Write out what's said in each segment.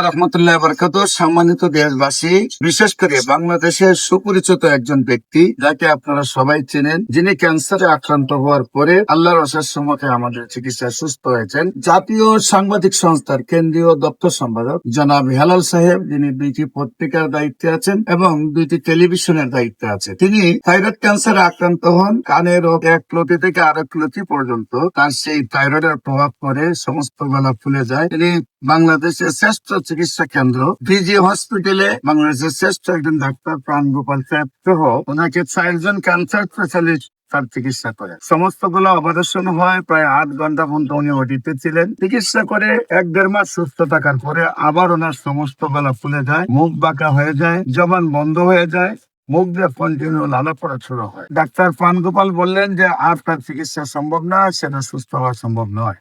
রহমতুল্লাহ বরকাত। সম্মানিত দেশবাসী, বিশেষ করে বাংলাদেশের সুপরিচিত একজন ব্যক্তি যাকে আপনারা সবাই চেনেন, যিনি ক্যান্সারে আক্রান্ত হওয়ার পরে আল্লাহর অশেষ রহমতে আমাদের চিকিৎসায় সুস্থ হয়েছেন, জাতীয় সাংবাদিক সংস্থার কেন্দ্রীয় দপ্তর সম্পাদক জনাব হেলাল সাহেব, যিনি 2টি পত্রিকার দায়িত্বে আছেন এবং 2টি টেলিভিশনের দায়িত্বে আছে। তিনি থাইরয়েড ক্যান্সারে আক্রান্ত হন। কানের এক লতি থেকে আরেক লতি পর্যন্ত তার সেই থাইরয়েডের প্রভাব পড়ে, সমস্ত গলা ফুলে যায়। তিনি বাংলাদেশের শ্রেষ্ঠ চিকিৎসা কেন্দ্র পিজি হসপিটালে বাংলাদেশের শ্রেষ্ঠ একজন ডাক্তার প্রাণ গোপাল সাহেব সহ ওনাকে 4জন ক্যান্সার স্পেশালিস্ট তার চিকিৎসা করে। সমস্ত গুলো অপারেশন হয়। প্রায় 8 ঘন্টা পর্যন্ত উনি ওটিতে ছিলেন। চিকিৎসা করে 1-1.5 মাস সুস্থ থাকার পরে আবার ওনার সমস্ত গলা ফুলে যায়, মুখ বাঁকা হয়ে যায়, জবান বন্ধ হয়ে যায়, মুখ দিয়ে কন্টিনিউ লালা পড়া শুরু হয়। ডাক্তার প্রাণ গোপাল বললেন যে আর তার চিকিৎসা সম্ভব না, সেটা সুস্থ হওয়া সম্ভব নয়।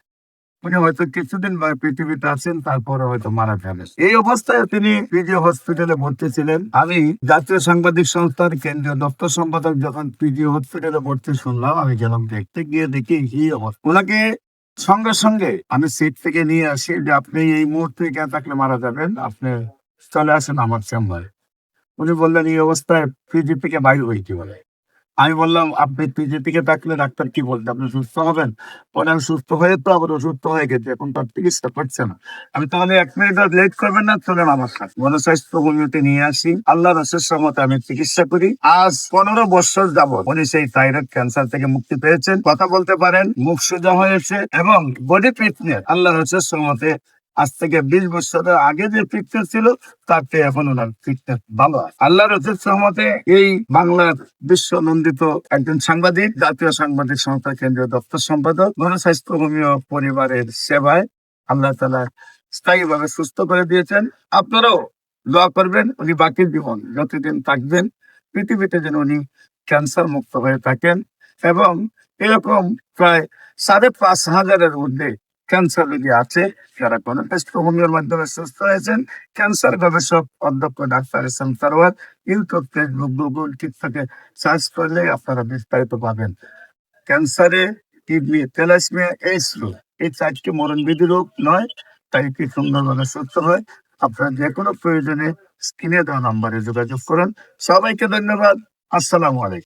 উনি হয়তো কিছুদিন পৃথিবীতে আছেন, তারপরে হয়তো মারা যাবেন। এই অবস্থায় তিনি পিজি হসপিটালে ভর্তি ছিলেন। আমি জাতীয় সাংবাদিক সংস্থার কেন্দ্রীয় দপ্তর সম্পাদক যখন পিজি হসপিটালে ভর্তি শুনলাম, আমি গেলাম দেখতে, গিয়ে দেখি এই অবস্থা। ওনাকে সঙ্গে সঙ্গে আমি সিট থেকে নিয়ে আসি যে আপনি এই মুহূর্তে জ্ঞান থাকলে মারা যাবেন, আপনি চলে আসেন আমার চেম্বারে। উনি বললেন এই অবস্থায় পিজি থেকে বাইরে হইতে বলে। আমি বললাম আপনি পিজি থেকে থাকলে ডাক্তার কি বলতে, আপনি সুস্থ হবেন? পরে আমি সুস্থ হয়ে তো আবার অসুস্থ হয়ে গেছে, এখন তার চিকিৎসা করছে না। আমি তাহলে 1 মিনিট লেট করবেন না, চলেন আমার সাথে গণস্বাস্থ্য কর্মীতে নিয়ে আসি। আল্লাহর অশেষ রহমতে আমি চিকিৎসা করি। আজ 15 বছর যাবত উনি সেই থাইরয়েড ক্যান্সার থেকে মুক্তি পেয়েছেন, কথা বলতে পারেন, মুখ সোজা হয়েছে এবং বডি ফিটনেস আল্লাহর অশেষ রহমতে আজ থেকে 20 বছরের আগে যে ফিটনেস ছিল তার চেয়ে এখন ওনার ফিটনেস ভালো আছে আল্লাহর অশেষ রহমতে। এই বাংলার বিশ্ব নন্দিত একজন সাংবাদিক, জাতীয় সাংবাদিক সংস্থা কেন্দ্রীয় দপ্তর সম্পাদক, গণস্বাস্থ্য হোমিও পরিবারের সেবায় আল্লাহ তাআলা স্থায়ীভাবে সুস্থ করে দিয়েছেন। আপনারাও দোয়া করবেন উনি বাকি জীবন যতদিন থাকবেন পৃথিবীতে যেন উনি ক্যান্সার মুক্ত হয়ে থাকেন। এবং এরকম প্রায় 5,500-এর মধ্যে ক্যান্সার রোগী আছে যারা গণস্বাস্থ্য হোমিওর মাধ্যমে সুস্থ হয়েছেন। ক্যান্সার গবেষক অধ্যক্ষ doctor S M Sarwar, YouTube, Facebook, Google, টিকটকে সার্চ করলে আপনারা বিস্তারিত পাবেন। ক্যান্সারে, কিডনি, থ্যালাসেমিয়া, এইডস রোগ, এই 4টি মরণবিধি রোগ নয়, তাই কি সুন্দরভাবে সুস্থ হয়। আপনারা যে কোনো প্রয়োজনে স্ক্রিনে দেওয়া নম্বরে যোগাযোগ করুন। সবাইকে ধন্যবাদ। আসসালামু আলাইকুম।